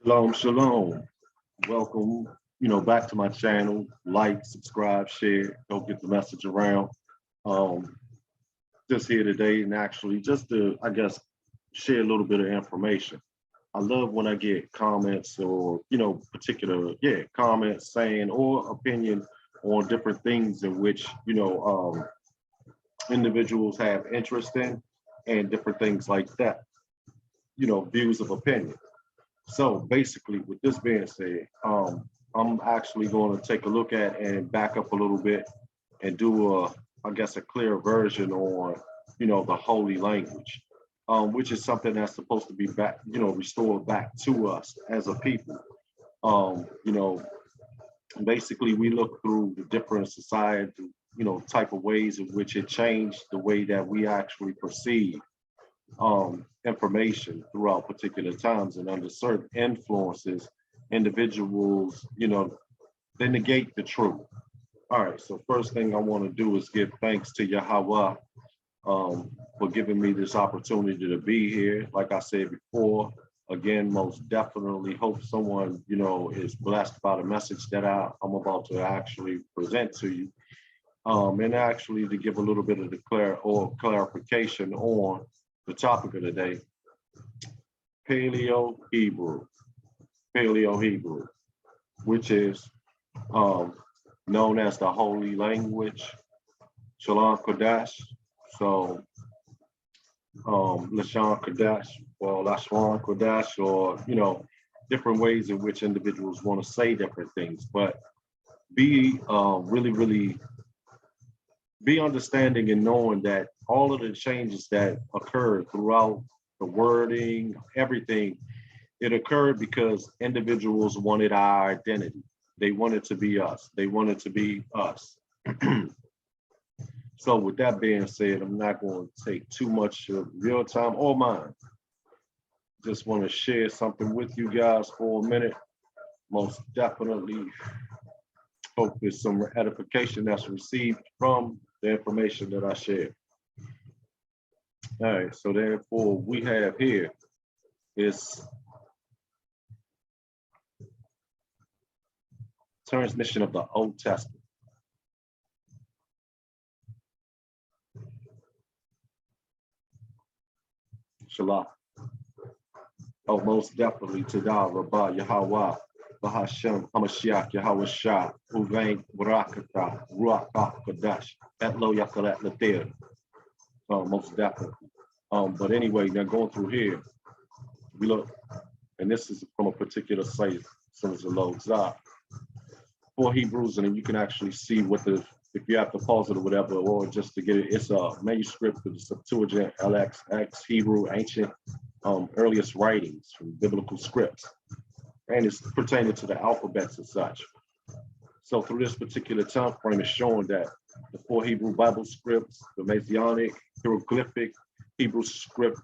Shalom, shalom. Welcome, back to my channel. Like, subscribe, share, help get the message around. Just here today and actually just to, I guess, share a little bit of information. I love when I get comments or, particular, comments saying or opinion on different things in which, individuals have interest in and different things like that, views of opinion. So basically, with this being said, I'm actually going to take a look at and back up a little bit and do I guess, a clear version on, the holy language, which is something that's supposed to be back, restored back to us as a people. Basically, we look through the different society, type of ways in which it changed the way that we actually perceive information throughout particular times, and under certain influences, individuals, they negate the truth. All right, so first thing I want to do is give thanks to Yahweh for giving me this opportunity to be here. Like I said before, again, most definitely hope someone, is blessed by the message that I'm about to actually present to you. And actually to give a little bit of clarification on the topic of the day, Paleo Hebrew, which is known as the holy language, HaKodesh. So Lashon Kodesh or Lashon Kodesh, or different ways in which individuals want to say different things, but be really be understanding and knowing that all of the changes that occurred throughout the wording, everything, it occurred because individuals wanted our identity. They wanted to be us. They wanted to be us. So with that being said, I'm not going to take too much of your time or mine. Just want to share something with you guys for a minute. Most definitely hope there's some edification that's received from the information that I share. All right, so therefore we have here is transmission of the Old Testament. Shalom. Oh, most definitely to Da Rabbah Yahweh, Bahashem, Hamashiach, Yahweh Shah, Uvain, Barakata, Ruach HaKodesh, Etlo Yakalat Latir. Most definitely. But anyway, now going through here, we look, and this is from a particular site, so as it loads up, for Hebrews, and then you can actually see what if you have to pause it or whatever, or just to get it, it's a manuscript of the Septuagint, LXX, Hebrew, ancient, earliest writings from biblical scripts, and it's pertaining to the alphabets and such. So through this particular time frame, it's showing that the 4 Hebrew Bible scripts, the Messianic, hieroglyphic, Hebrew script,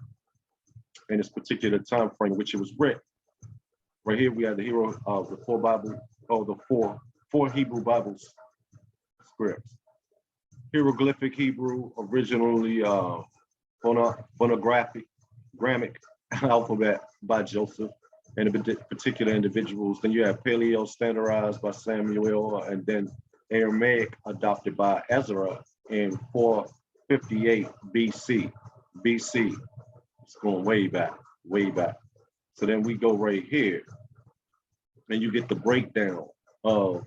in this particular time frame, which it was written. Right here, we have the 4 Hebrew Bibles scripts. Hieroglyphic Hebrew, originally phonographic alphabet by Joseph and particular individuals. Then you have Paleo, standardized by Samuel, and then Aramaic, adopted by Ezra in 458 BC. It's going way back. So then we go right here, and you get the breakdown of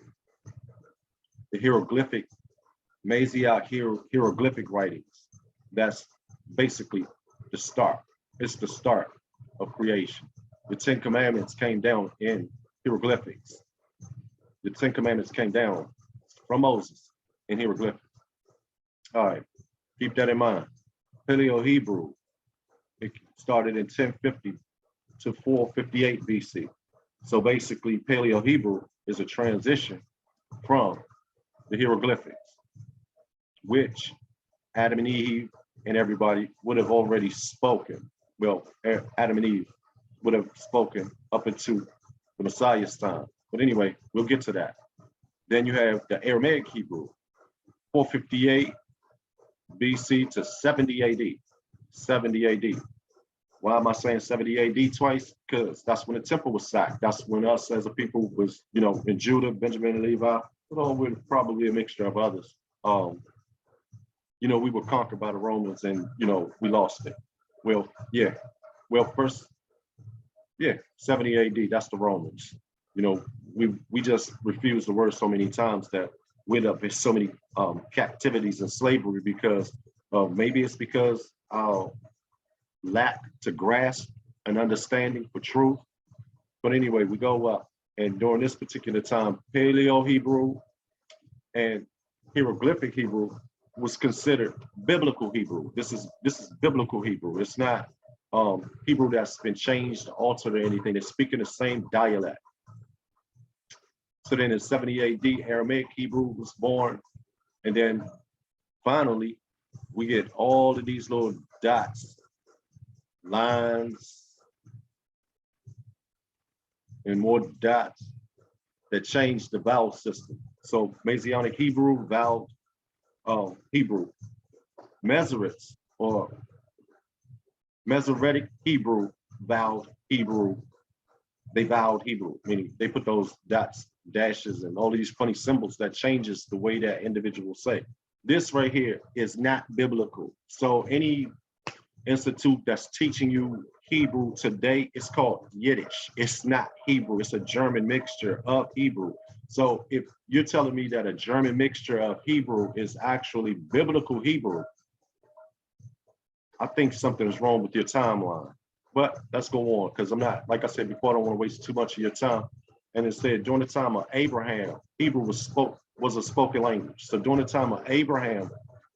the hieroglyphic, Messianic hieroglyphic writings. That's basically the start. It's the start of creation. The 10 Commandments came down in hieroglyphics. The 10 Commandments came down from Moses in hieroglyphics. All right, keep that in mind. Paleo Hebrew, it started in 1050 to 458 BC. So basically, Paleo Hebrew is a transition from the hieroglyphics, which Adam and Eve and everybody would have already spoken. Well, Adam and Eve would have spoken up into the Messiah's time. But anyway, we'll get to that. Then you have the Aramaic Hebrew, 458 BC to 70 AD. Why am I saying 70 AD twice? Because that's when the temple was sacked. That's when us as a people was, in Judah, Benjamin and Levi, along with probably a mixture of others. We were conquered by the Romans and, we lost it. Well, yeah. Well, first, 70 AD, that's the Romans. We just refused the word so many times that we end up in so many captivities and slavery because maybe it's because our lack to grasp an understanding for truth. But anyway, we go up, and during this particular time, Paleo Hebrew and hieroglyphic Hebrew was considered biblical Hebrew. This is biblical Hebrew. It's not Hebrew that's been changed, altered, or anything. They're speaking the same dialect. So then in 70 AD, Aramaic Hebrew was born. And then finally, we get all of these little dots, lines, and more dots that change the vowel system. So Messianic Hebrew, vowel Hebrew. Masoretes or Masoretic Hebrew, vowed Hebrew. They vowed Hebrew, meaning they put those dots, dashes, and all of these funny symbols that changes the way that individuals say. This right here is not biblical. So any institute that's teaching you Hebrew today, it's called Yiddish. It's not Hebrew. It's a German mixture of Hebrew. So if you're telling me that a German mixture of Hebrew is actually biblical Hebrew, I think something is wrong with your timeline. But let's go on, because I'm not, like I said before, I don't want to waste too much of your time. And instead, during the time of Abraham, Hebrew was a spoken language. So during the time of Abraham,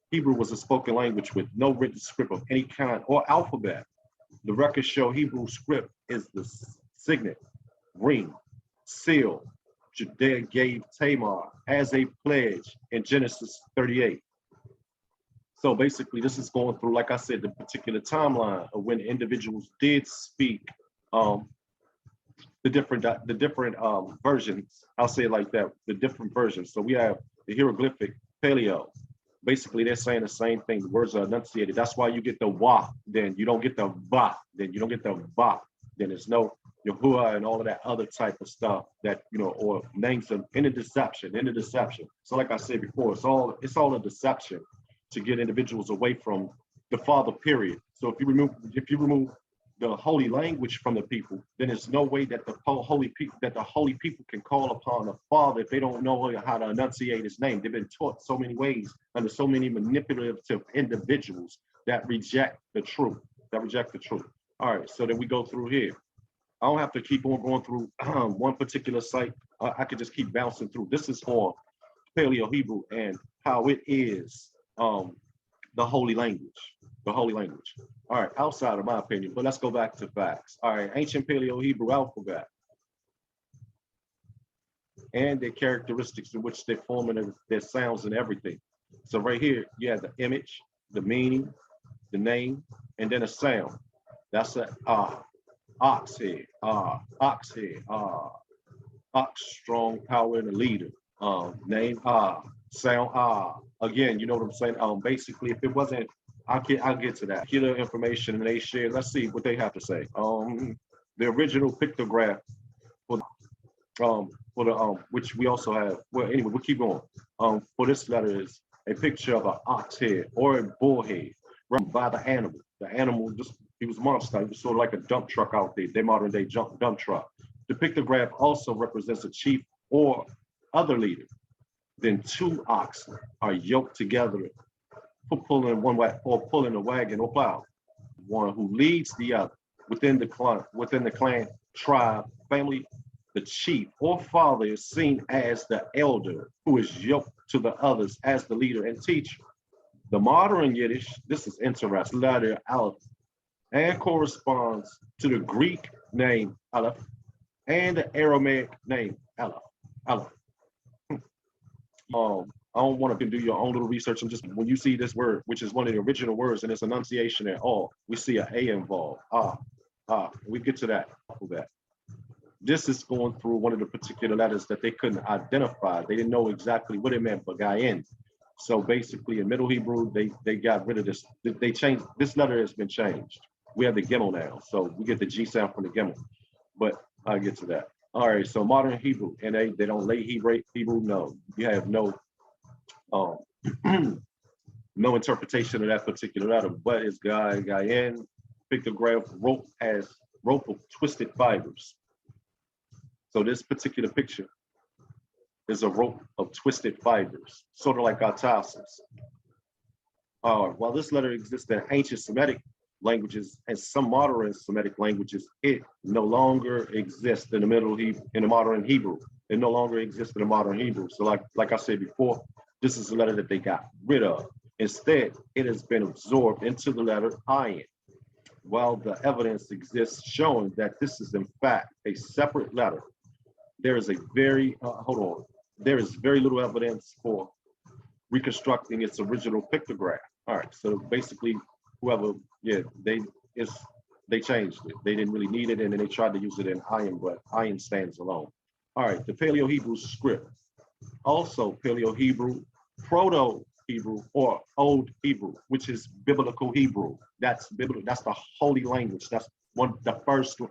Hebrew was a spoken language with no written script of any kind or alphabet. The records show Hebrew script is the signet, ring, seal, Judea gave Tamar as a pledge in Genesis 38. So basically, this is going through, like I said, the particular timeline of when individuals did speak the different versions. I'll say it like that, the different versions. So we have the hieroglyphic, Paleo. Basically, they're saying the same thing. The words are enunciated. That's why you get the wa, then you don't get the ba, then you don't get the ba. Then there's no Yahuwah and all of that other type of stuff that, or names of in the deception. So like I said before, it's all a deception to get individuals away from the Father, period. So if you remove the holy language from the people, then there's no way that the holy people can call upon the Father if they don't know how to enunciate his name. They've been taught so many ways under so many manipulative individuals that reject the truth. All right, so then we go through here. I don't have to keep on going through one particular site. I could just keep bouncing through. This is for Paleo Hebrew and how it is the holy language. All right, outside of my opinion, but let's go back to facts. All right, ancient Paleo Hebrew alphabet and their characteristics in which they form and their sounds and everything. So right here, you have the image, the meaning, the name, and then a sound. That's a ox head, ox, strong power and a leader. Name sound again, you know what I'm saying? Basically, if it wasn't, I'll get to that. Get the information and they share. Let's see what they have to say. The original pictograph for the which we also have. Well, anyway, we'll keep going. For this letter is a picture of an ox head or a bull head run by the animal. The animal he was a monster. He was sort of like a dump truck out there. Their modern day dump truck. The pictograph also represents a chief or other leader. Then two oxen are yoked together for pulling one way or pulling a wagon or plow. One who leads the other within the clan, tribe, family. The chief or father is seen as the elder who is yoked to the others as the leader and teacher. The modern Yiddish, this is interesting, letter Aleph, and corresponds to the Greek name Aleph and the Aramaic name Aleph. I don't want to do your own little research. I'm just, when you see this word, which is one of the original words in its enunciation at all, we see an A involved. We get to that. This is going through one of the particular letters that they couldn't identify. They didn't know exactly what it meant, but Gayen. So basically in Middle Hebrew, they got rid of this. They changed, this letter has been changed. We have the Gimel now, so we get the G sound from the Gimel. But I'll get to that. All right, so modern Hebrew, and they don't lay Hebrew. No, you have no no interpretation of that particular letter, but it's Gayan pictograph rope as rope of twisted fibers. So this particular picture is a rope of twisted fibers, sort of like our tassels. While this letter exists in ancient Semitic languages and some modern Semitic languages, it no longer exists in the modern Hebrew. It no longer exists in the modern Hebrew. So like I said before, this is a letter that they got rid of. Instead, it has been absorbed into the letter ayin. While the evidence exists showing that this is in fact a separate letter, there is very little evidence for reconstructing its original pictograph. All right, so basically, they changed it. They didn't really need it, and then they tried to use it in ayin, but ayin stands alone. All right, the Paleo Hebrew script, also Paleo Hebrew, Proto Hebrew, or Old Hebrew, which is biblical Hebrew. That's biblical. That's the holy language. That's the first one.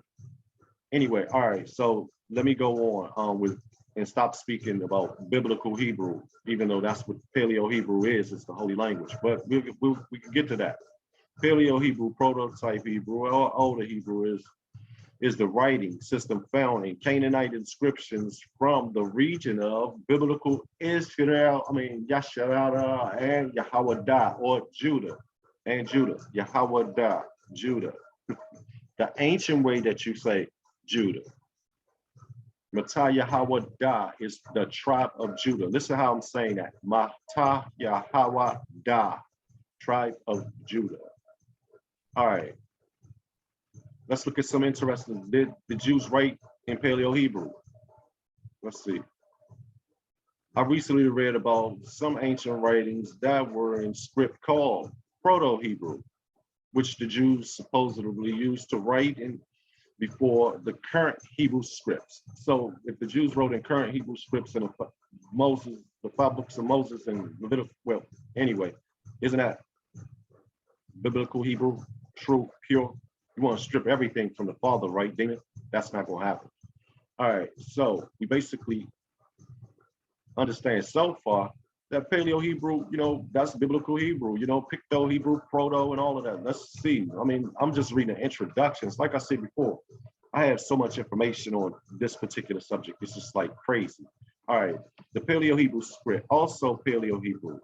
Anyway, all right. So let me go on and stop speaking about biblical Hebrew, even though that's what Paleo Hebrew is. It's the holy language. But we can get to that. Paleo Hebrew, Prototype Hebrew, or Older Hebrew is the writing system found in Canaanite inscriptions from the region of biblical Israel, Yasharada and Yahwadah, or Judah, Yahwadah, Judah. The ancient way that you say Judah. Mata Yahwadah is the tribe of Judah. Listen how I'm saying that. Mata Yahwadah, tribe of Judah. All right. Let's look at some interesting. Did the Jews write in Paleo Hebrew? Let's see. I recently read about some ancient writings that were in script called Proto-Hebrew, which the Jews supposedly used to write in before the current Hebrew scripts. So if the Jews wrote in current Hebrew scripts in the 5 books of Moses and Leviticus, well, anyway, isn't that biblical Hebrew, true, pure? You want to strip everything from the Father, right, Dana? That's not going to happen. All right, so we basically understand so far that Paleo Hebrew, that's biblical Hebrew, Picto Hebrew, Proto, and all of that. Let's see. I'm just reading the introductions. Like I said before, I have so much information on this particular subject. It's just like crazy. All right, the Paleo Hebrew script, also Paleo Hebrew.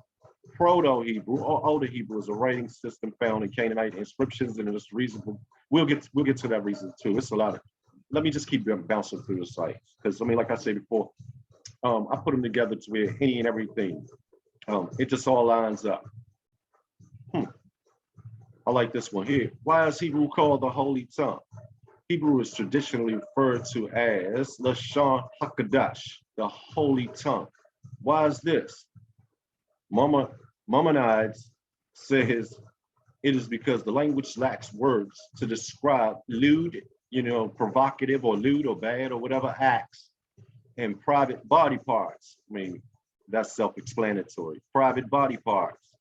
Proto-Hebrew or Older Hebrew is a writing system found in Canaanite inscriptions, and it's reasonable. We'll get to that reason too. It's a lot of. Let me just keep bouncing through the sites because like I said before, I put them together to where any and everything, it just all lines up. I like this one here. Why is Hebrew called the Holy Tongue? Hebrew is traditionally referred to as Lashon HaKodesh, the Holy Tongue. Why is this? Maimonides says it is because the language lacks words to describe lewd, provocative or lewd or bad or whatever acts and private body parts. That's self-explanatory. Private body parts.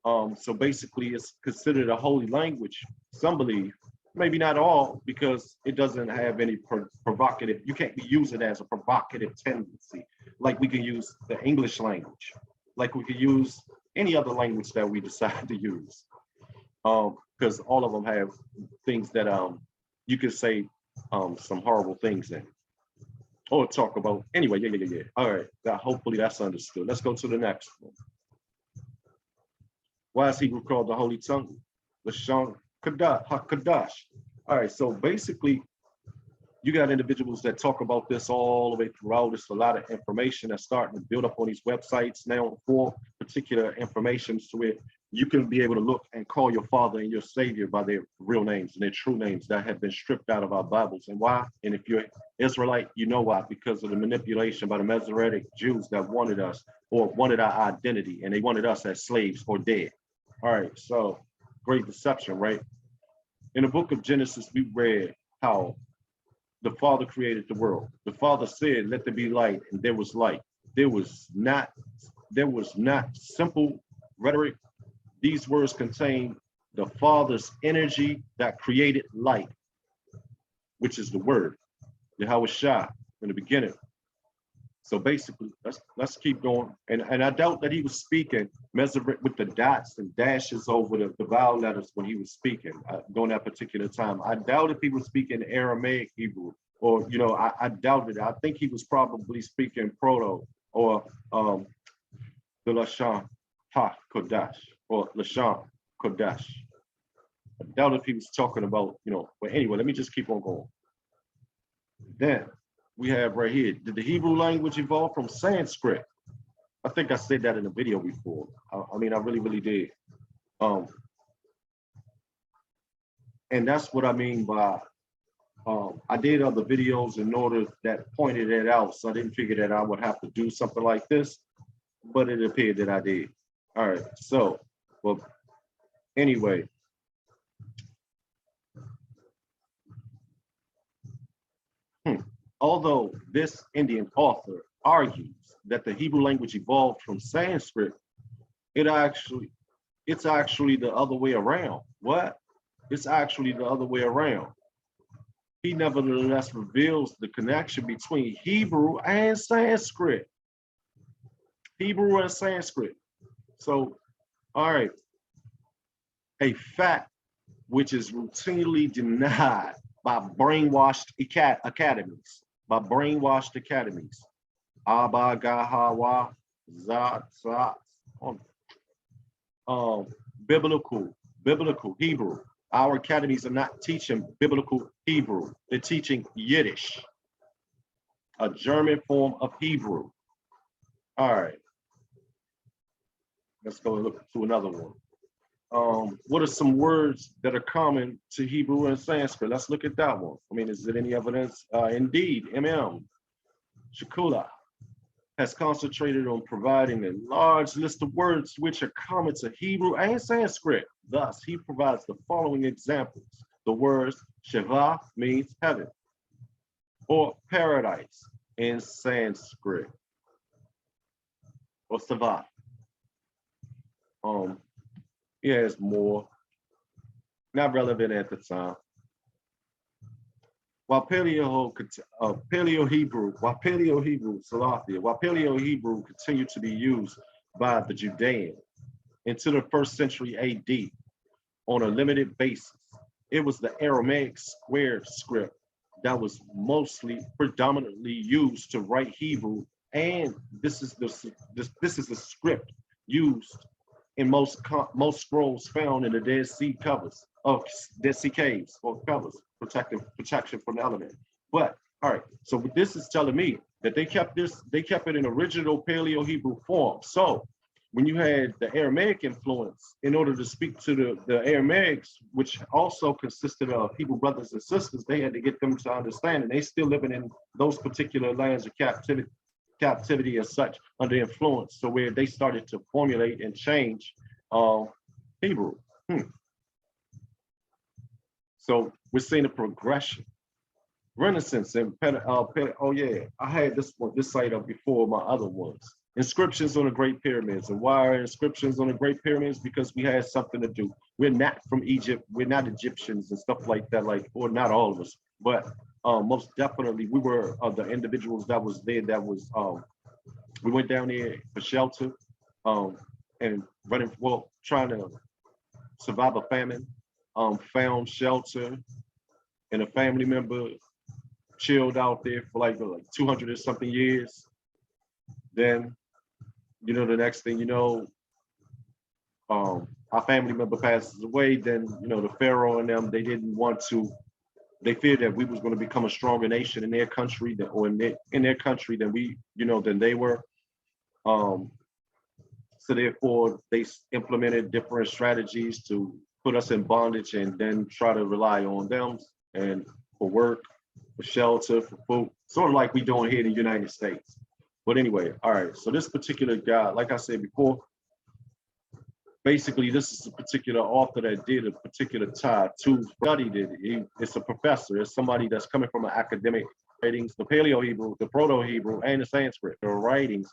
So basically it's considered a holy language. Some believe, maybe not all, because it doesn't have any provocative, you can't use it as a provocative tendency. Like we can use the English language. Like we could use any other language that we decide to use. Because all of them have things that you could say some horrible things in. Or talk about, anyway, yeah. All right, hopefully that's understood. Let's go to the next one. Why is Hebrew called the Holy Tongue? Lashon HaKodesh. All right, so basically, you got individuals that talk about this all the way throughout. It's a lot of information that's starting to build up on these websites now for particular information, so you can be able to look and call your Father and your Savior by their real names and their true names that have been stripped out of our Bibles. And why? And if you're Israelite, you know why. Because of the manipulation by the Masoretic Jews that wanted us or wanted our identity, and they wanted us as slaves or dead. All right, so great deception, right? In the book of Genesis, we read how the Father created the world. The Father said, "Let there be light," and there was light. There was not simple rhetoric. These words contain the Father's energy that created light, which is the word, Yahweh Shah, in the beginning. So basically, let's keep going. And I doubt that he was speaking Masoretic with the dots and dashes over the vowel letters when he was speaking during that particular time. I doubt if he was speaking Aramaic Hebrew, or, you know, I doubt it. I think he was probably speaking Proto or the Lashon HaKodesh or Lashon Kodesh. I doubt if he was talking about, you know, but anyway, let me just keep on going. Then we have right here, did the Hebrew language evolve from Sanskrit? I think I said that in a video before. I mean, I really did. And that's what I mean by, I did other videos in order that pointed it out. So I didn't figure that I would have to do something like this, but it appeared that I did. All right, so, well, anyway. Although this Indian author argues that the Hebrew language evolved from Sanskrit, it's actually the other way around. What? It's actually the other way around. He nevertheless reveals the connection between Hebrew and Sanskrit. Hebrew and Sanskrit. So, all right, a fact which is routinely denied by brainwashed academies. Abba, Gahawa, Zat, biblical Hebrew. Our academies are not teaching biblical Hebrew. They're teaching Yiddish, a German form of Hebrew. All right. Let's go look to another one. What are some words that are common to Hebrew and Sanskrit? Let's look at that one. I mean, is there any evidence? Indeed, Shakula has concentrated on providing a large list of words which are common to Hebrew and Sanskrit. Thus, he provides the following examples. The words Shiva means heaven, or paradise in Sanskrit, or Sava. Yeah, it's more not relevant at the time. While Paleo Hebrew continued to be used by the Judean into the 1st century AD on a limited basis, it was the Aramaic square script that was predominantly used to write Hebrew, and this is the script used in most scrolls found in the Dead Sea caves or covers, protection from the element. But all right, so this is telling me that they kept it in original Paleo Hebrew form. So when you had the Aramaic influence, in order to speak to the Aramaics, which also consisted of Hebrew brothers and sisters, they had to get them to understand, and they still living in those particular lands of captivity as such under influence, so where they started to formulate and change Hebrew. So we're seeing a progression. Renaissance and oh yeah, I had this site up before my other ones. Inscriptions on the Great Pyramids. And why are inscriptions on the Great Pyramids? Because we had something to do. We're not from Egypt. We're not Egyptians and stuff like that. Or not all of us, but most definitely we were the individuals that was there. That was we went down there for shelter and trying to survive a famine. Found shelter, and a family member chilled out there for like 200 or something years. Then, you know, the next thing you know, our family member passes away. Then, you know, the Pharaoh and them, they feared that we was going to become a stronger nation in their country in their country than than they were. So therefore, they implemented different strategies to put us in bondage and then try to rely on them and for work, for shelter, for food, sort of like we doing here in the United States. But anyway, all right, so this particular guy, like I said before, basically this is a particular author that did a particular tie to studied it. It's a professor, it's somebody that's coming from an academic writings, the Paleo Hebrew, the Proto Hebrew, and the Sanskrit, the writings,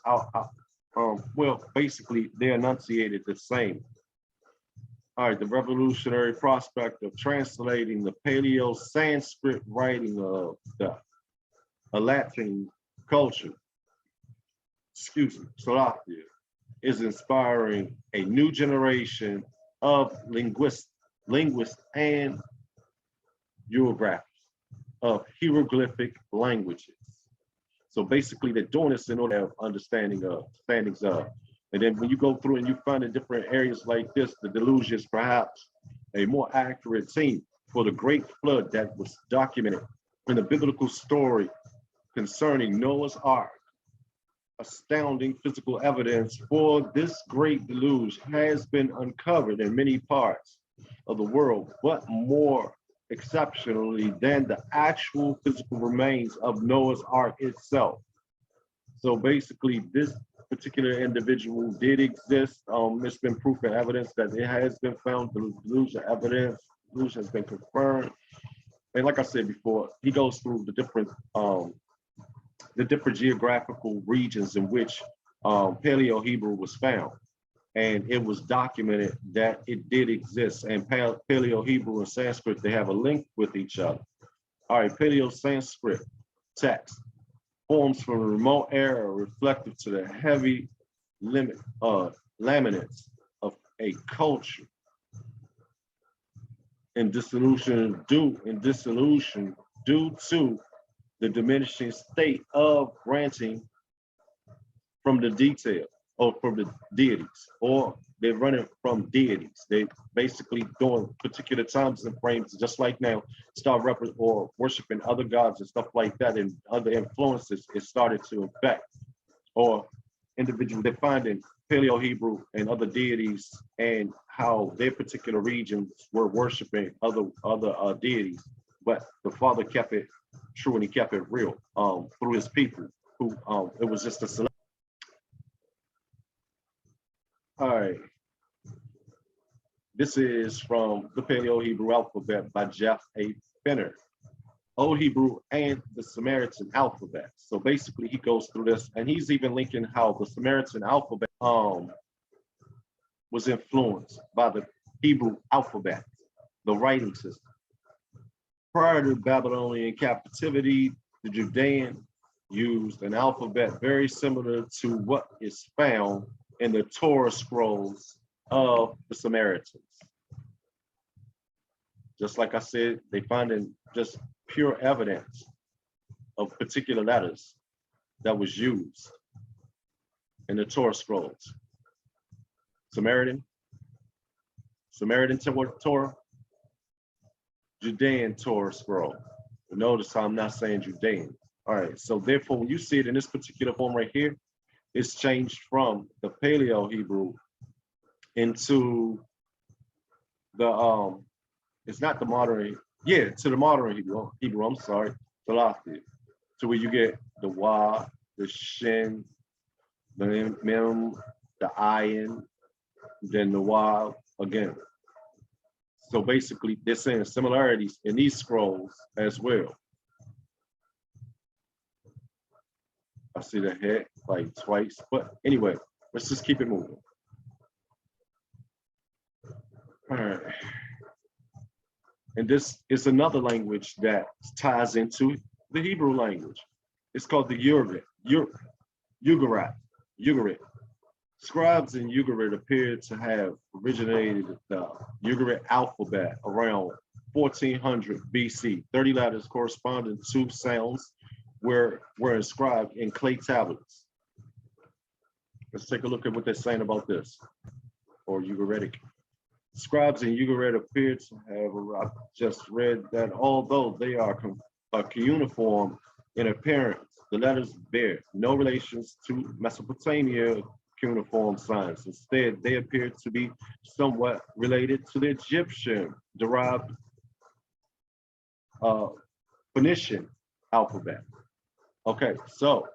well, basically they're enunciated the same. All right, the revolutionary prospect of translating the Paleo Sanskrit writing of the Latin culture, excuse me, Slovakia, is inspiring a new generation of linguists and geographers of hieroglyphic languages. So basically, they're doing this in order to have standings of. And then when you go through and you find in different areas like this, the delusion is perhaps a more accurate team for the great flood that was documented in the biblical story concerning Noah's Ark. Astounding physical evidence for this great deluge has been uncovered in many parts of the world, but more exceptionally than the actual physical remains of Noah's Ark itself. So basically, this particular individual did exist. There's been proof and evidence that it has been found. The delusion has been confirmed. And like I said before, he goes through the different geographical regions in which Paleo Hebrew was found. And it was documented that it did exist. And Paleo Hebrew and Sanskrit, they have a link with each other. All right, Paleo Sanskrit text forms from a remote era reflective to the heavy laminates of a culture in dissolution due to the diminishing state of granting from the detail or from the deities, or they're running from deities. They basically during particular times and frames, just like now, start worshiping other gods and stuff like that, and other influences it started to infect, or individuals they're finding Paleo Hebrew and other deities and how their particular regions were worshiping other deities, but the Father kept it true and he kept it real through his people who it was just a select. All right, this is from the Paleo Hebrew alphabet by Jeff A. Fenner, Old Hebrew and the Samaritan alphabet. So basically he goes through this and he's even linking how the Samaritan alphabet was influenced by the Hebrew alphabet, the writing system. Prior to Babylonian captivity, the Judean used an alphabet very similar to what is found in the Torah scrolls of the Samaritans. Just like I said, they find in just pure evidence of particular letters that was used in the Torah scrolls. Samaritan Torah, Judean Torah scroll. Notice how I'm not saying Judean. All right, so therefore, when you see it in this particular form right here, it's changed from the Paleo Hebrew into the it's not the modern, to the modern Hebrew, I'm sorry, Salafi, to where you get the Wa, the Shin, the Mem, the Ayin, then the Wa again. So basically, they're saying similarities in these scrolls as well. I see the head like twice, but anyway, let's just keep it moving. All right. And this is another language that ties into the Hebrew language. It's called the Ugarit. Scribes in Ugarit appear to have originated the Ugarit alphabet around 1400 BC. 30 letters corresponding to sounds were inscribed in clay tablets. Let's take a look at what they're saying about this, or Ugaritic. Scribes in Ugarit appear to have, I just read that although they are cuneiform in appearance, the letters bear no relations to Mesopotamia cuneiform signs. Instead, they appear to be somewhat related to the Egyptian-derived Phoenician alphabet. Okay, so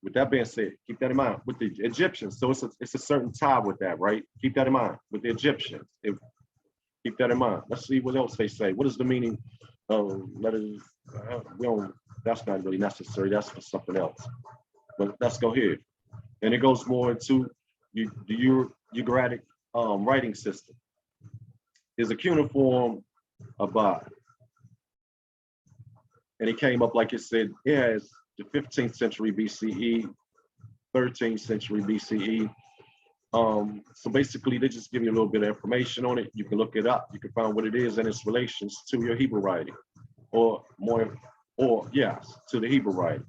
with that being said, keep that in mind with the Egyptians. So it's a certain tie with that, right? Keep that in mind with the Egyptians. Keep that in mind. Let's see what else they say. What is the meaning of letters? That's not really necessary. That's for something else. But let's go here. And it goes more into the Ugaritic writing system. is a cuneiform abad. And it came up, like it said, it has the 15th century BCE, 13th century BCE. So basically, they just give you a little bit of information on it. You can look it up. You can find what it is and its relations to your Hebrew writing, or more, or yes, to the Hebrew writing.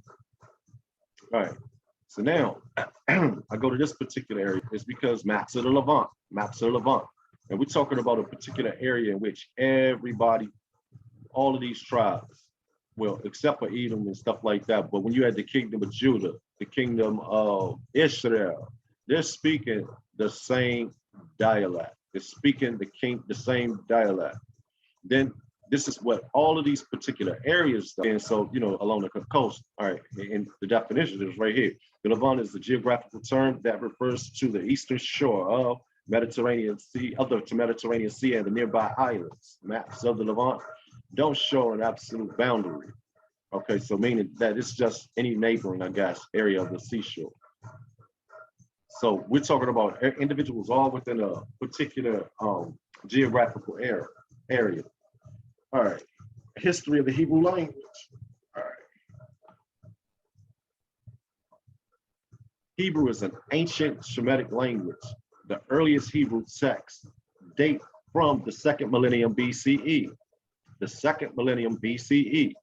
All right. So now I go to this particular area. It's because maps of the Levant, and we're talking about a particular area in which everybody, all of these tribes, well, except for Edom and stuff like that. But when you had the kingdom of Judah, the kingdom of Israel, they're speaking the same dialect. They're speaking the same dialect. Then this is what all of these particular areas, and so, you know, along the coast, all right, and the definition is right here. The Levant is the geographical term that refers to the eastern shore of Mediterranean Sea, Mediterranean Sea and the nearby islands. Maps of the Levant don't show an absolute boundary. Okay, so meaning that it's just any neighboring, I guess, area of the seashore. So we're talking about individuals all within a particular geographical area. All right, history of the Hebrew language. All right. Hebrew is an ancient Shemitic language. The earliest Hebrew texts date from the 2nd millennium BCE. The 2nd millennium BCE.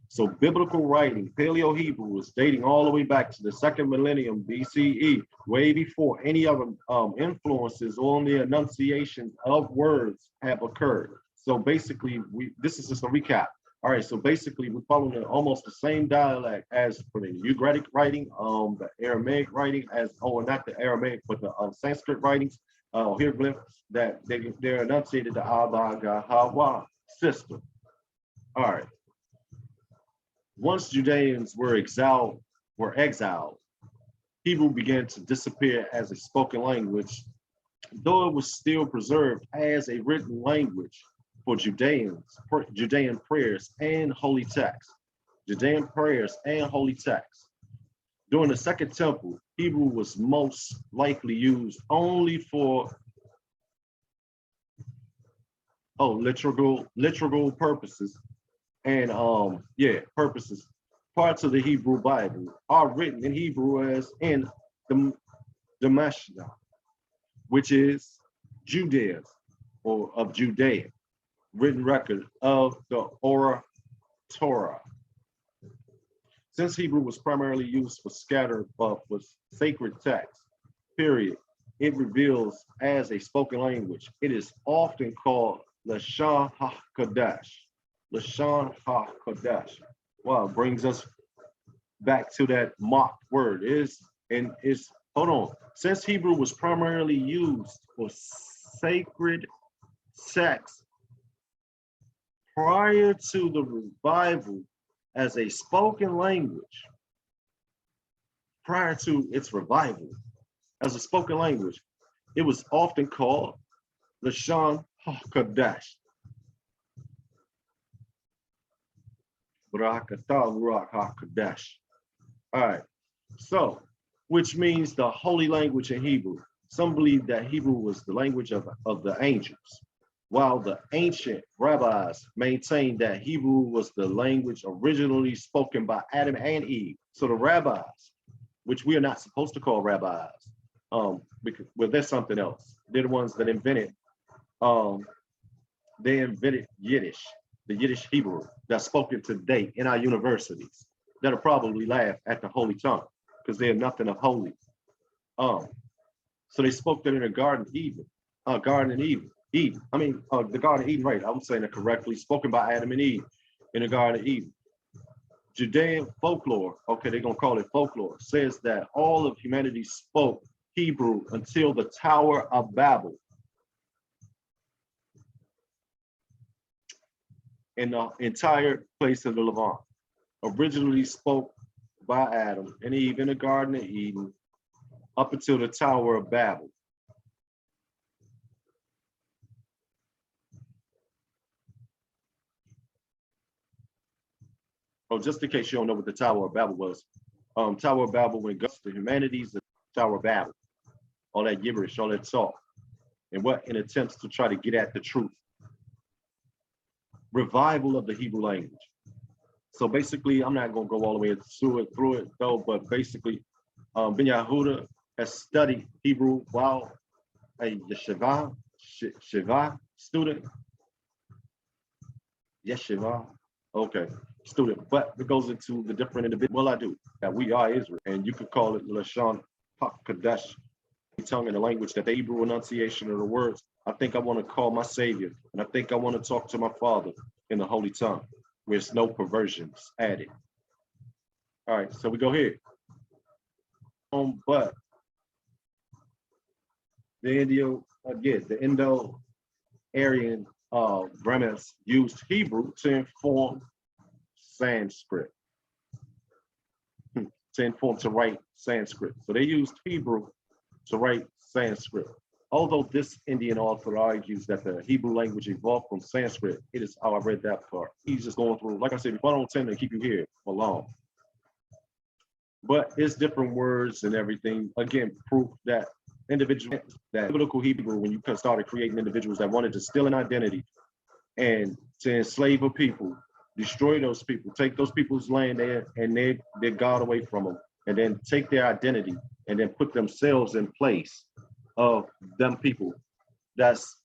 So biblical writing, Paleo Hebrew, is dating all the way back to the 2nd millennium BCE, way before any other influences on the enunciation of words have occurred. So basically, this is just a recap. All right, so basically, we're following almost the same dialect as for the Ugaritic writing, the Aramaic writing, not the Aramaic, but the Sanskrit writings, hieroglyphs, that they're enunciated the Abba Hawa system. All right. Once Judeans were exiled, Hebrew began to disappear as a spoken language, though it was still preserved as a written language for Judean prayers and holy texts. Judean prayers and holy texts. During the Second Temple, Hebrew was most likely used only for liturgical purposes. And purposes. Parts of the Hebrew Bible are written in Hebrew as in the Lashon, which is Judea or of Judea, written record of the Torah. Since Hebrew was primarily used for scattered with sacred texts, period, it reveals as a spoken language. It is often called Lashon HaKodesh. Lashon HaKodesh. Wow, brings us back to that mocked word. Hold on. Since Hebrew was primarily used for sacred texts prior to the revival as a spoken language, prior to its revival as a spoken language, it was often called Lashon HaKodesh. HaKodesh. All right, so which means the holy language in Hebrew. Some believe that Hebrew was the language of the angels, while the ancient rabbis maintained that Hebrew was the language originally spoken by Adam and Eve. So the rabbis, which we are not supposed to call rabbis, because there's something else. They're the ones that invented Yiddish. The Yiddish Hebrew that's spoken today in our universities that'll probably laugh at the holy tongue because they're nothing of holy. So they spoke that in the Garden of Eden. The Garden of Eden, right? I was saying it correctly, spoken by Adam and Eve in the Garden of Eden. Judean folklore, okay, they're gonna call it folklore, says that all of humanity spoke Hebrew until the Tower of Babel. In the entire place of the Levant, originally spoke by Adam and Eve in the Garden of Eden up until the Tower of Babel. Oh, just in case you don't know what the Tower of Babel was, Tower of Babel, when it goes to humanities, the Tower of Babel, all that gibberish, all that talk, and what in attempts to try to get at the truth. revival of the Hebrew language. So basically, I'm not going to go all the way through it though, but basically, Ben Yehuda has studied Hebrew while a yeshiva student. Yeshiva, okay, student, but it goes into the different individuals. Well, I do, that we are Israel, and you could call it Lashon HaKodesh, tongue in the language, that the Hebrew enunciation of the words. I think I want to call my Savior, and I think I want to talk to my Father in the holy tongue, where there's no perversions added. All right, so we go here. But the Indo-Aryan Brahmins used Hebrew to inform Sanskrit, to write Sanskrit. So they used Hebrew to write Sanskrit. Although this Indian author argues that the Hebrew language evolved from Sanskrit, it is how I read that part. He's just going through, like I said before, I don't tend to keep you here for long. But it's different words and everything. Again, proof that biblical Hebrew, when you started creating individuals that wanted to steal an identity and to enslave a people, destroy those people, take those people's land there and their God away from them, and then take their identity and then put themselves in place of them people that's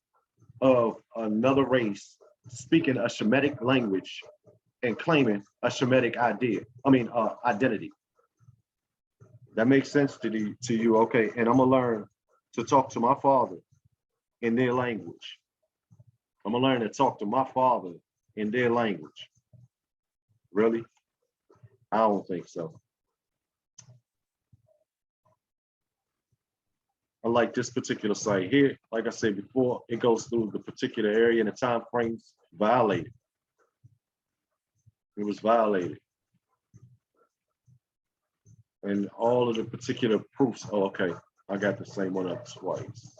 of another race, speaking a Shemitic language and claiming a Shemitic identity. That makes sense to you, okay? And I'm gonna learn to talk to my Father in their language. I'm gonna learn to talk to my Father in their language. Really? I don't think so. Unlike this particular site here, like I said before, it goes through the particular area and the time frames violated. It was violated. And all of the particular proofs, oh, okay, I got the same one up twice.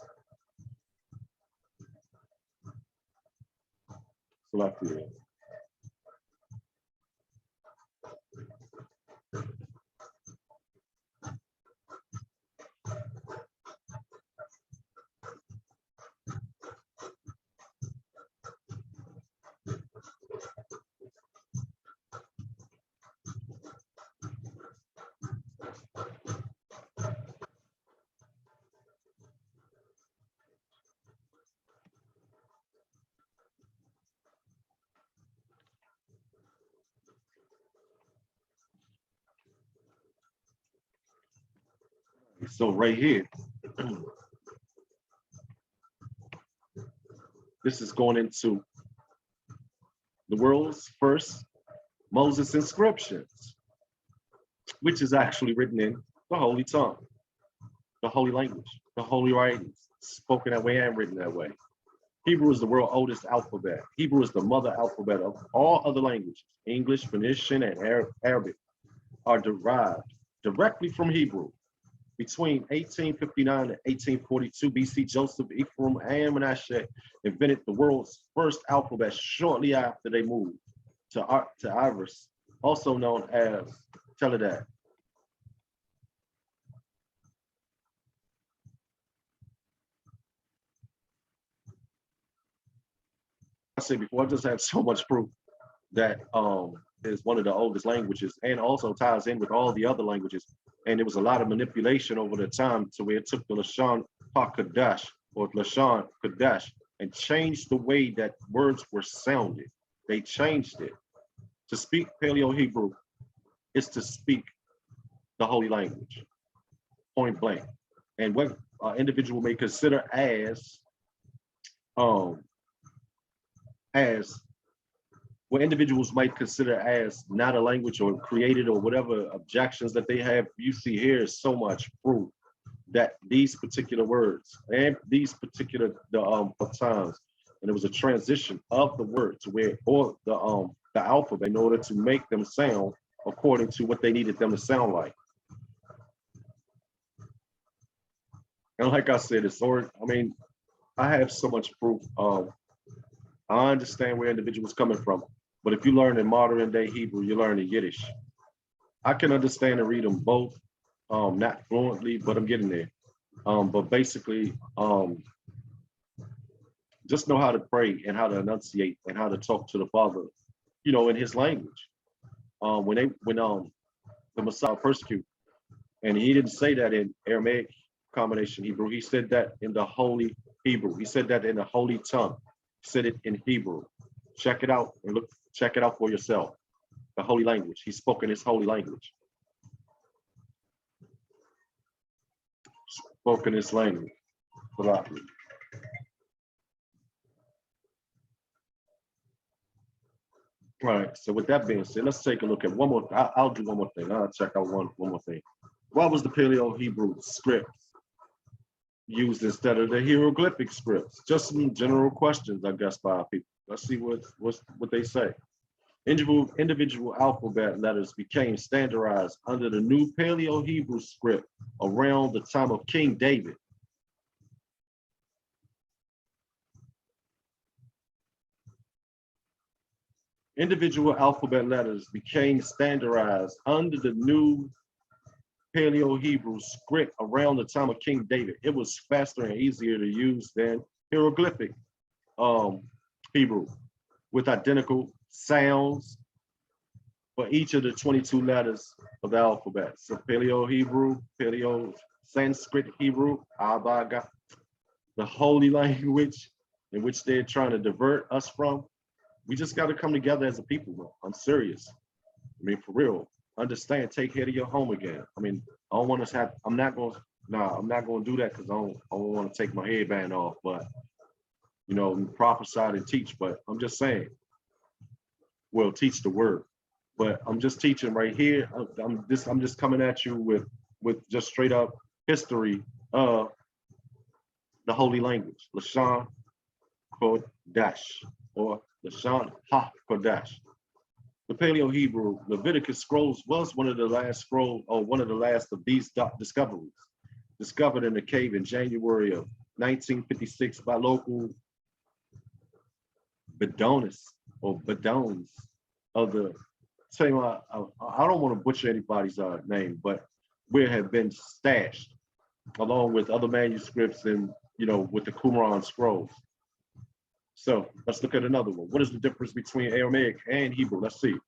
Select it. So right here, this is going into the world's first Moses inscriptions, which is actually written in the holy tongue, the holy language, the holy writings, spoken that way and written that way. Hebrew is the world's oldest alphabet. Hebrew is the mother alphabet of all other languages. English, Phoenician, and Arabic are derived directly from Hebrew. Between 1859 and 1842 BC, Joseph, Ephraim, and Manasseh invented the world's first alphabet shortly after they moved to Iris, also known as Teledat. I said before, I just have so much proof that is one of the oldest languages and also ties in with all the other languages. And there was a lot of manipulation over the time to where it took the Lashon HaKodesh or Lashon Kodesh and changed the way that words were sounded. They changed it. To speak Paleo Hebrew is to speak the holy language, point blank. And what individual may consider as what individuals might consider as not a language or created or whatever objections that they have, you see here is so much proof that these particular words and these particular times, and it was a transition of the word to where, or the alphabet in order to make them sound according to what they needed them to sound like. And like I said, I have so much proof. I understand where individuals coming from, but if you learn in modern day Hebrew, you learn in Yiddish. I can understand and read them both, not fluently, but I'm getting there. But basically, Just know how to pray and how to enunciate and how to talk to the Father, you know, in his language. When the Messiah persecuted, and he didn't say that in Aramaic combination Hebrew, he said that in the holy Hebrew. He said that in the holy tongue. He said it in Hebrew. Check it out and check it out for yourself. The holy language. He spoke in his holy language. Spoke in his language. All right, so with that being said, let's take a look at one more. I'll do one more thing. I'll check out one more thing. What was the Paleo Hebrew script used instead of the hieroglyphic scripts? Just some general questions, I guess, by people. Let's see what they say. Individual alphabet letters became standardized under the new Paleo Hebrew script around the time of King David. Individual alphabet letters became standardized under the new Paleo Hebrew script around the time of King David. It was faster and easier to use than hieroglyphic Hebrew, with identical sounds for each of the 22 letters of the alphabet. So Paleo Hebrew, Paleo Sanskrit Hebrew, Abaga, the holy language in which they're trying to divert us from. We just got to come together as a people, bro. I'm serious. I mean, for real. Understand, take care of your home again. I mean, I don't want to have, I'm not going to do that because I don't want to take my headband off, but, you know, prophesy and teach, but I'm just saying, well, teach the word, but I'm just teaching right here. I'm just coming at you with just straight up history of the holy language, Lashon, HaKodesh, or Lashon, HaKodesh. The Paleo Hebrew Leviticus scrolls was one of the last of these discoveries, discovered in a cave in January of 1956 by local Bedonis or Bedones of the same. I don't want to butcher anybody's name, but where have been stashed along with other manuscripts and, you know, with the Qumran scrolls. So let's look at another one. What is the difference between Aramaic and Hebrew? Let's see.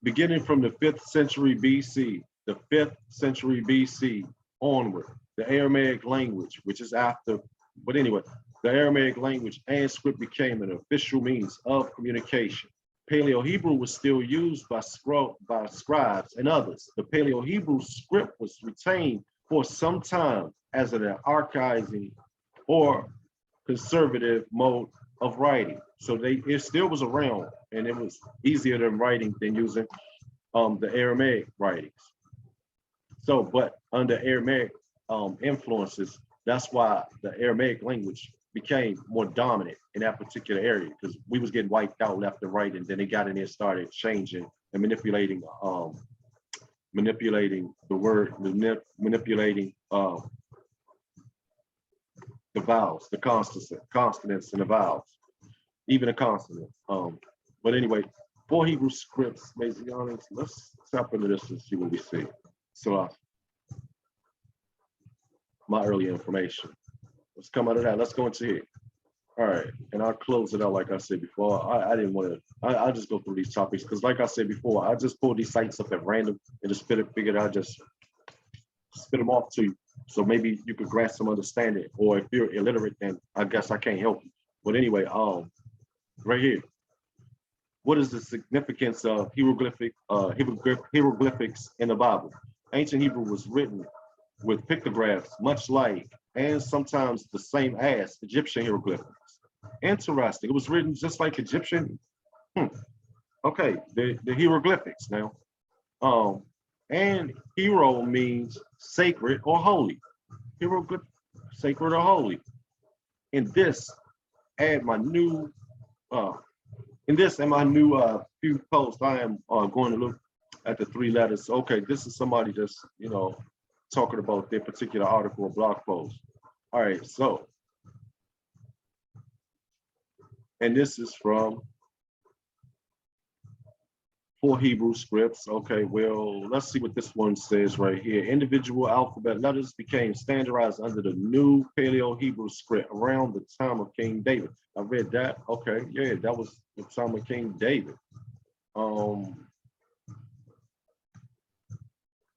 Beginning from the 5th century BC, onward, the Aramaic language, which is after, but anyway, the Aramaic language and script became an official means of communication. Paleo Hebrew was still used by scribes and others. The Paleo Hebrew script was retained for some time as an archiving or conservative mode of writing. So it still was around, and it was easier than writing than using the Aramaic writings. So, but under Aramaic influences, that's why the Aramaic language became more dominant in that particular area, because we was getting wiped out left and right, and then they got in there, started changing and manipulating the word, manipulating the vowels, the consonants and the vowels, even the consonants. But anyway, 4 Hebrew scripts, basically, let's step into this and see what we see. So my early information. Let's come out of that. Let's go into here. All right, and I'll close it out like I said before. I didn't want to, I'll just go through these topics because like I said before, I just pulled these sites up at random and just figured I'd just spit them off to you. So maybe you could grasp some understanding, or if you're illiterate, then I guess I can't help you. But anyway, right here. What is the significance of hieroglyphics in the Bible? Ancient Hebrew was written with pictographs, much like, and sometimes the same as Egyptian hieroglyphics. Interesting. It was written just like Egyptian. Okay, the hieroglyphics now. And hero means sacred or holy. Hieroglyph, sacred or holy. In this, add my new few posts, I am going to look at the 3 letters. Okay, this is somebody just, you know, talking about their particular article or blog post. All right, so, and this is from 4 Hebrew scripts. Okay, well, let's see what this one says right here. Individual alphabet letters became standardized under the new Paleo Hebrew script around the time of King David. I read that. Okay, yeah, that was the time of King David.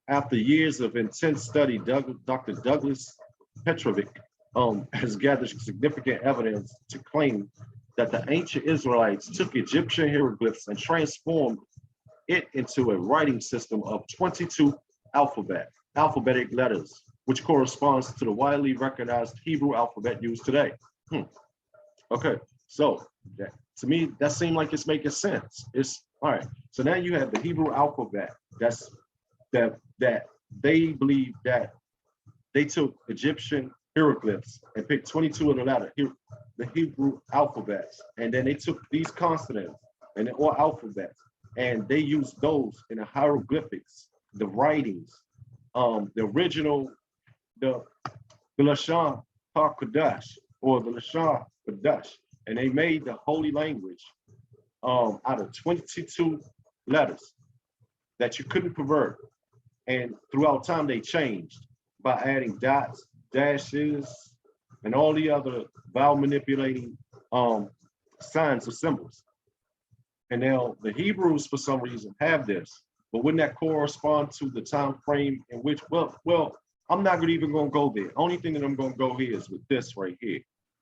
After years of intense study, Dr. Douglas Petrovic has gathered significant evidence to claim that the ancient Israelites took Egyptian hieroglyphs and transformed it into a writing system of 22 alphabetic letters, which corresponds to the widely recognized Hebrew alphabet used today. Okay, so that, to me, that seemed like it's making sense. It's all right. So now you have the Hebrew alphabet. That they believe that they took Egyptian hieroglyphs and picked 22 of the Hebrew alphabets, and then they took these consonants or alphabets, and they used those in the hieroglyphics, the writings, the original, the Lashon HaKodesh or the Lashon HaKodesh, and they made the holy language out of 22 letters that you couldn't pervert. And throughout time, they changed by adding dots, dashes, and all the other vowel manipulating signs or symbols. And now the Hebrews, for some reason, have this, but wouldn't that correspond to the time frame in which, well, I'm not even going to go there. Only thing that I'm going to go here is with this right here.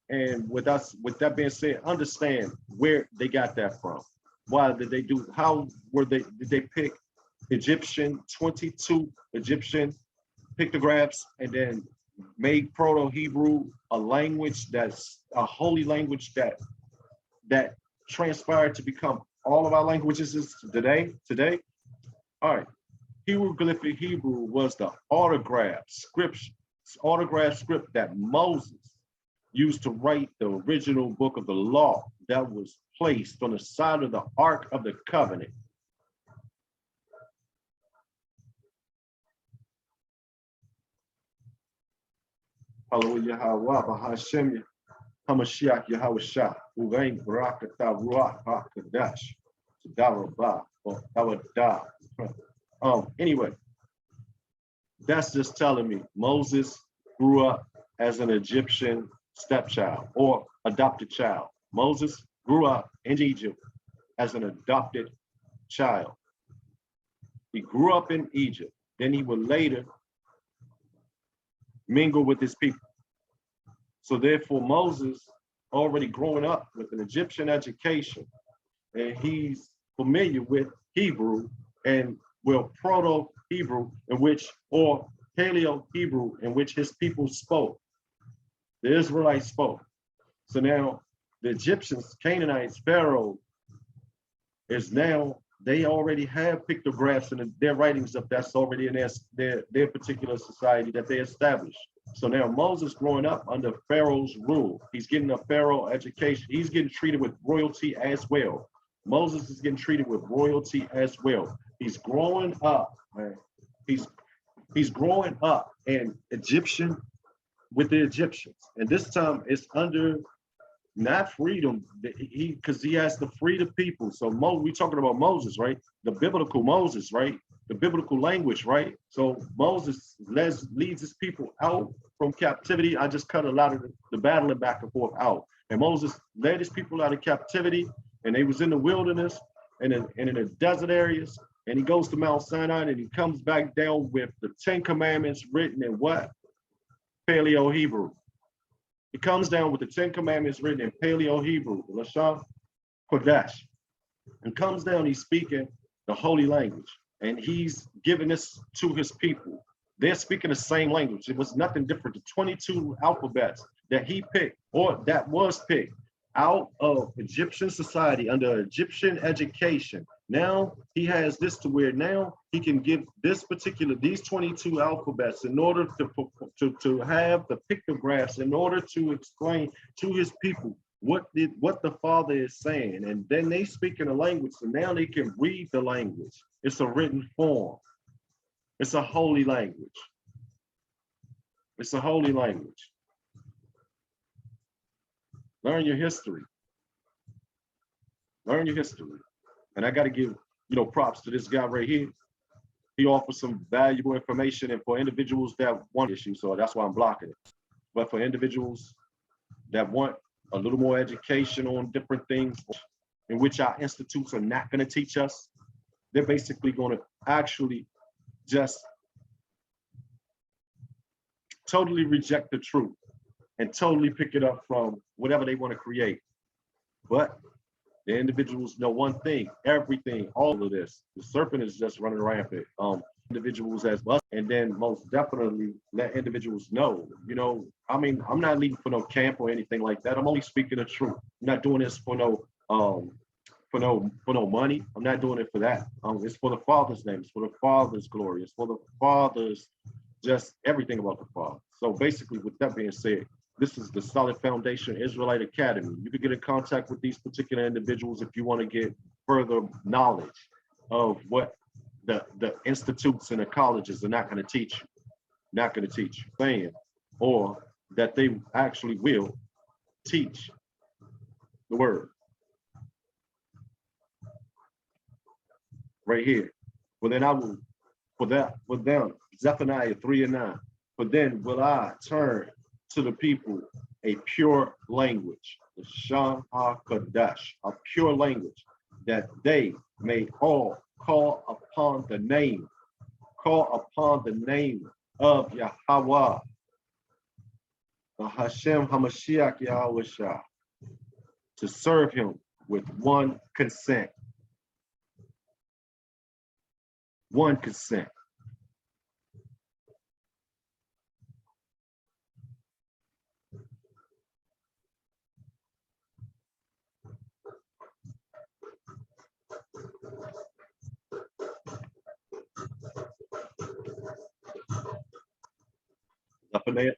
And with that being said, understand where they got that from. Why did they do? How did they pick 22 Egyptian pictographs and then made Proto-Hebrew a language that's a holy language that transpired to become all of our languages today? All right. Hieroglyphic Hebrew was the autograph script that Moses used to write the original book of the law that was placed on the side of the Ark of the Covenant. Hallelujah, Yahweh, Hashem, Hamashiach, Yahweh Shah, Urein, Barakatah, Ruach, HaKodesh, Tadarabah, or Tawadah. Anyway, that's just telling me Moses grew up as an Egyptian stepchild or adopted child. Moses grew up in Egypt as an adopted child. He grew up in Egypt. Then he would later mingle with his people. So therefore, Moses, already growing up with an Egyptian education, and he's familiar with Hebrew and Proto-Hebrew, or Paleo-Hebrew, in which his people spoke. The Israelites spoke. So now the Egyptians, Canaanites, Pharaoh is now, they already have pictographs in their writings of that's already in their particular society that they established. So now Moses growing up under Pharaoh's rule, he's getting a Pharaoh education. He's getting treated with royalty as well. Moses is getting treated with royalty as well. He's growing up, man. He's growing up in Egyptian with the Egyptians. And this time it's under not freedom, because he has to free the people. So we're talking about Moses, right? The biblical Moses, right? The biblical language, right? So Moses leads his people out from captivity. I just cut a lot of the battling back and forth out. And Moses led his people out of captivity, and they was in the wilderness and in the desert areas. And he goes to Mount Sinai, and he comes back down with the 10 Commandments written in what? Paleo Hebrew. He comes down with the 10 Commandments written in Paleo Hebrew, the Lashon HaKodesh, and comes down, he's speaking the holy language, and he's giving this to his people. They're speaking the same language. It was nothing different. The 22 alphabets that he picked, or that was picked out of Egyptian society under Egyptian education. Now he has this to where now he can give these 22 alphabets in order to have the pictographs, in order to explain to his people what the Father is saying. And then they speak in a language, so now they can read the language. It's a written form. It's a holy language. It's a holy language. Learn your history. Learn your history. And I got to give props to this guy right here. He offers some valuable information, and for individuals that want issue, so that's why I'm blocking it. But for individuals that want a little more education on different things in which our institutes are not going to teach us, they're basically going to actually just totally reject the truth and totally pick it up from whatever they want to create. But the individuals know one thing, everything, all of this. The serpent is just running rampant. Individuals as well, and then most definitely let individuals know. I mean, I'm not leaving for no camp or anything like that. I'm only speaking the truth. I'm not doing this for no money. I'm not doing it for that. It's for the Father's name. It's for the Father's glory. It's for the Father's just everything about the Father. So basically, with that being said, this is the Solid Foundation Israelite Academy. You can get in contact with these particular individuals if you want to get further knowledge of what the institutes and the colleges are not going to teach you, or that they actually will teach the word. Right here. Well, then I will, for them, Zephaniah 3:9. But then will I turn to the people a pure language, the Lashon HaKodesh, a pure language, that they may all call upon the name of Yahweh, the Hashem HaMashiach Yahweh, to serve him with one consent. One consent.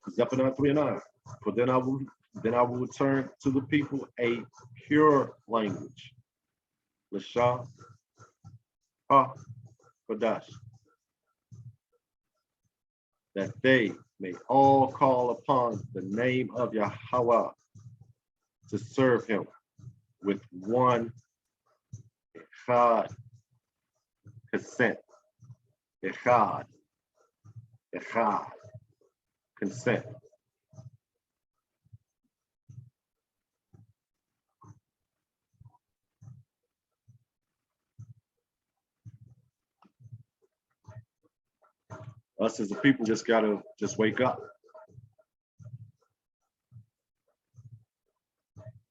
Zephaniah 3:9. For then I will return to the people a pure language, Lashon HaKodesh, that they may all call upon the name of Yahweh to serve him with one echad consent. Echad consent. Us as a people just gotta wake up.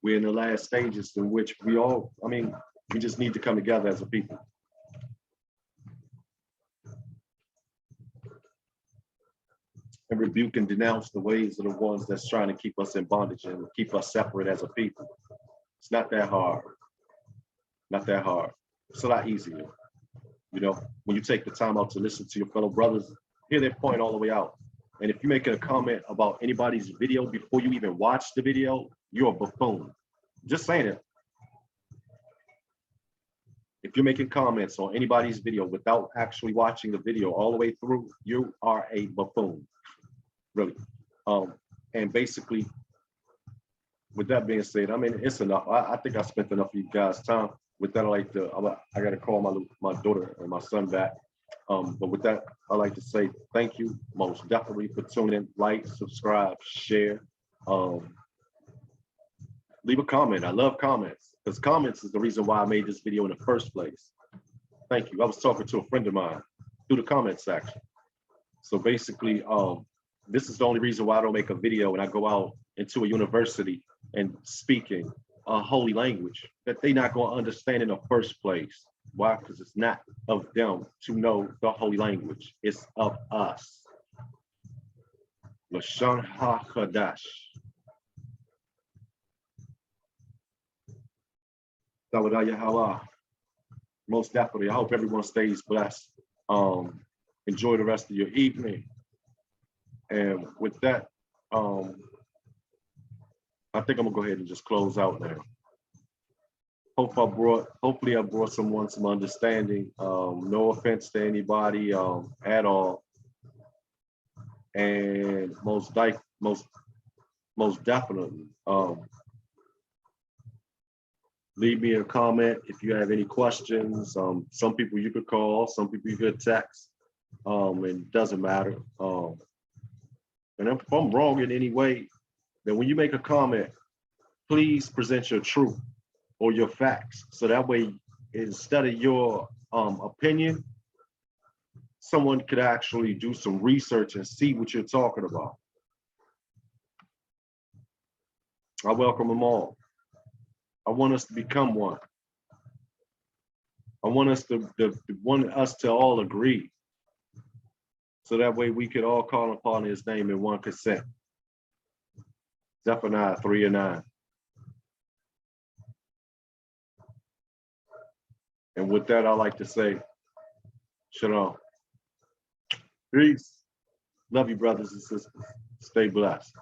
We're in the last stages in which we just need to come together as a people. And rebuke and denounce the ways of the ones that's trying to keep us in bondage and keep us separate as a people. It's not that hard. Not that hard. It's a lot easier. When you take the time out to listen to your fellow brothers, hear their point all the way out. And if you're making a comment about anybody's video before you even watch the video, you're a buffoon. Just saying it. If you're making comments on anybody's video without actually watching the video all the way through, you are a buffoon. Really. And basically, with that being said, it's enough. I think I spent enough of you guys' time. With that, I got to call my daughter and my son back. But with that, I like to say thank you most definitely for tuning in. Like, subscribe, share. Leave a comment. I love comments, because comments is the reason why I made this video in the first place. Thank you. I was talking to a friend of mine through the comment section. So basically, this is the only reason why I don't make a video and I go out into a university and speaking a holy language that they're not going to understand in the first place. Why? Because it's not of them to know the holy language. It's of us. Lashon HaKodesh. Most definitely. I hope everyone stays blessed. Enjoy the rest of your evening. And with that, I think I'm gonna go ahead and just close out now. Hopefully I brought someone some understanding. No offense to anybody at all. And most definitely, leave me a comment if you have any questions. Some people you could call, some people you could text. It doesn't matter. And if I'm wrong in any way, then when you make a comment, please present your truth or your facts. So that way, instead of your opinion, someone could actually do some research and see what you're talking about. I welcome them all. I want us to become one. I want us to all agree. So that way we could all call upon his name in one consent. Zephaniah 3:9. And with that, I like to say, shalom. Peace. Love you, brothers and sisters. Stay blessed.